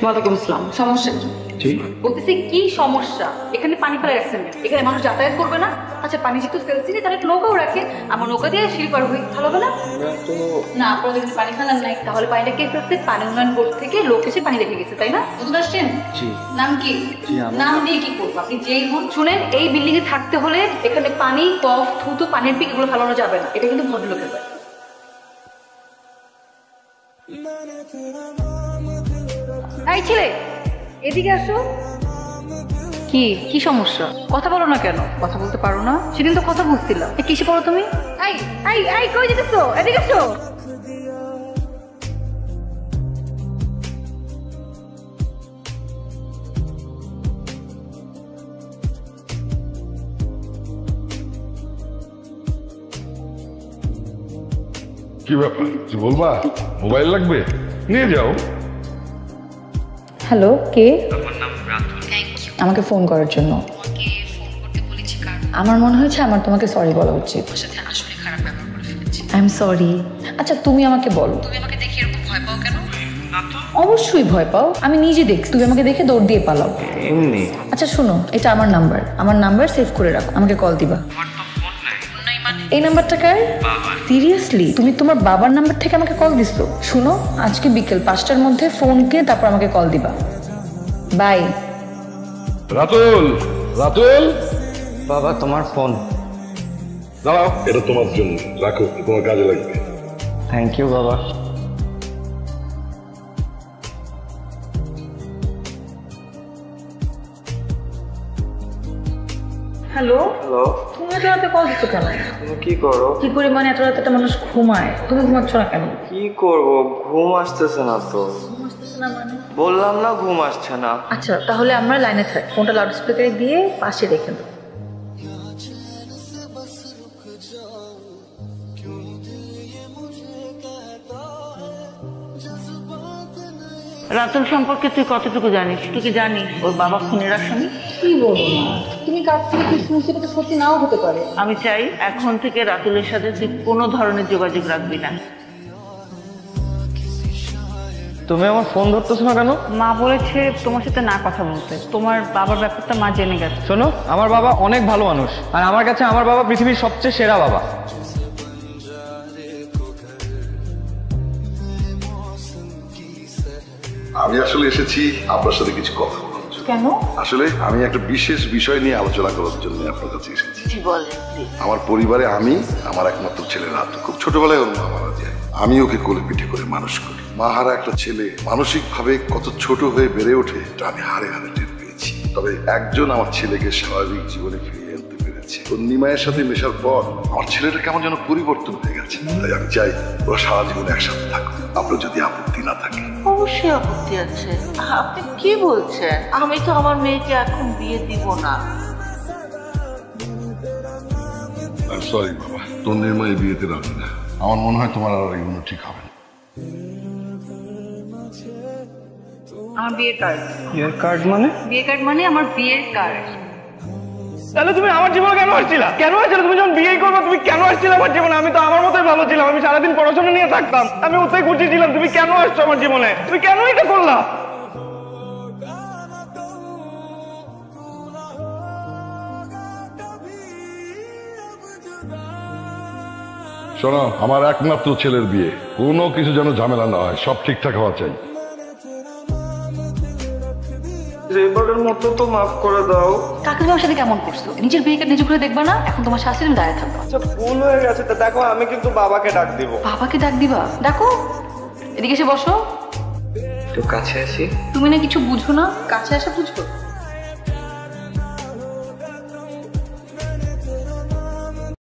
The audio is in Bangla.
ওয়ালাইকুম আসসালাম। সমস্যা কি? বলতেছি কি সমস্যা? এখানে পানি ফেলে রাখছেন, এখানে মানুষ যাতায়াত করবে না? আচ্ছা পানি যেহেতু ফেলছি তাহলে নৌকাও রাখে, আমার নৌকা দিয়ে সিঁড়ি পার হই, ভালো হবে না? না আপনারা যদি পানি ফেলার নাই তাহলে পানিটা কে ফেলছে? পানি উন্নয়ন বোর্ড থেকে লোক এসে পানি রেখে গেছে, তাই না? বুঝতে পারছেন? নাম কি? নাম দিয়ে কি করবো? আপনি যেই হন শুনেন, এই বিল্ডিং এ থাকতে হলে এখানে পানি, কফ, থুতু, পানির পিক এগুলো ফেলানো যাবে না, এটা কিন্তু ভদ্রলোকের বাড়ি। এই ছেলে এদিকে আসো। কি কি সমস্যা? কথা বলো না কেন? কথা বলতে পারো না? সেদিন তো কথা বলছিলাম। কিসে পড়ো তুমি? এই এই এই কই যেতেছো? এদিকে আসো। কি ব্যাপার কিছু বলবা? মোবাইল লাগবে? নিয়ে যাও। হ্যালো, কে? আমার নাম রাতুল। আমাকে ফোন করার জন্য। তোমাকে ফোন করতে বলেছি কারণ আমার মনে হয়েছে আমার তোমাকে সরি বলা উচিত। তোমার সাথে আসলে খারাপ ব্যবহার করে ফেলেছি। I am sorry. আচ্ছা তুমি আমাকে বলো, তুমি আমাকে দেখে এরকম ভয় পাও কেন? না তো। অবশ্যই ভয় পাও, আমি নিজে দেখছি তুমি আমাকে দেখে দৌড় দিয়ে পালাও। এমনি। আচ্ছা শোনো, এটা আমার নাম্বার সেভ করে রাখো, আমাকে কল দিবা। আমার তো ফোন নাই। ফোন নাই মানে? এই নাম্বারটা কার? বাবার। সিরিয়াসলি তুমি তোমার বাবার নাম্বার থেকে আমাকে কল দিছো? শুনো, আজকে বিকেল 5টার মধ্যে ফোন কিনে তারপর আমাকে কল দিবা। বাই। রাতুল, রাতুল বাবা তোমার ফোন। দাঁড়াও, এটা তোমার জন্য রাখো, তোমার কাজে লাগবে। থ্যাংক ইউ বাবা। হ্যালো, হ্যালো, তুমি এত রাতে কল দিছো কেন? তুমি কি করো? কি পরিমাণে এত রাতে একটা মানুষ ঘুমায়, তুমি ঘুমাচ্ছ না কেন? কি করব, ঘুম আসতেছে না তো। বললাম না ঘুম আসছে না। আচ্ছা তাহলে আমরা লাইনে থাক, ফোনটা লাউড স্পিকারে দিয়ে পাশে রেখে দাও। রাতুল সম্পর্কে তুই কতটুকু জানিস? তুই কি জানিস ওর বাবা খুনের আসামি? কি বলবো না, তুমি কাছ থেকে কি শুনছো এটা তো সত্যি নাও হতে পারে। আমি চাই এখন থেকে রাতুলের সাথে তুই কোনো ধরনের যোগাযোগ রাখবি না। তুমি আমার ফোন ধরতেছো না কেন? মা বলেছে তোমার সাথে না কথা বলতে, তোমার বাবার ব্যাপারটা মা জেনে গেছে। শোনো, আমার বাবা অনেক ভালো মানুষ, আর আমার কাছে আমার বাবা পৃথিবীর সবচেয়ে সেরা বাবা। আমি আসলে এসেছি আপনার সাথে কিছু কথা বলার জন্য। কেন? আসলে আমি একটা বিশেষ বিষয় নিয়ে আলোচনা করার জন্য আপনার কাছে এসেছি। কি বলে? আমার পরিবারে আমি, আমার একমাত্র ছেলে রাতুল, খুব ছোটবেলায় ওর মা মারা যায়। আমি ওকে কোলে পিঠে করে মানুষ করি। মা হারা একটা ছেলে মানসিক ভাবে কত ছোট হয়ে বেড়ে ওঠে এটা আমি হারে হারে টের পেয়েছি। তবে একজন আমার ছেলেকে স্বাভাবিক জীবনে ফিরিয়ে আনতে পেরেছে। ওর নিমায়ের সাথে মেশার পর আমার ছেলেটা কেমন যেন পরিবর্তন হয়ে গেছে। তাই আমি চাই ওরা সারা জীবন একসাথে থাকুক, আপনার যদি আপত্তি না থাকে। অবশ্যই আপত্তি আছে। আপনি কি বলছেন? আমি তো আমার মেয়েকে এখন বিয়ে দিব না। সরি বাবা, তোর নির্মা এই বিয়েতে রাজি না। আমার মনে হয় তোমার আর এগুলো ঠিক হবে না। আমার বিয়ের কার্ড। বিয়ের কার্ড মানে? বিয়ের কার্ড মানে আমার বিয়ের কার্ড। তাহলে তুমি আমার জীবনে কেন আসছিলা? কেন আসছিলে? তুমি যখন বিয়ে করবে তুমি কেন আসছিলে আমার জীবনে? আমি তো আমার মতোই ভালো ছিলাম, আমি সারাদিন পড়াশোনা নিয়ে থাকতাম, আমি ওতেই খুশি ছিলাম। তুমি কেন আসছো আমার জীবনে? তুমি কেন এটা করলা? শোনো, আমার একমাত্র ছেলের বিয়ে, কোনো কিছু যেন ঝামেলা না হয়, সব ঠিকঠাক হওয়া চাই। এবারের মতো তো মাফ করে দাও। কাকে তোমার সাথে কেমন করছো? নিজের বিয়ে কার্ড নিজে করে দেখবা না? এখন তোমার শাস্তি তুমি দাঁড়িয়ে থাকবা। আচ্ছা ভুল হয়ে গেছে, তা দেখো আমি কিন্তু বাবাকে ডাক দিব। বাবাকে ডাক দিবা? ডাকো, এদিকে এসে বসো। একটু কাছে আসি। তুমি না কিছু বুঝো না, কাছে আসা বুঝবো।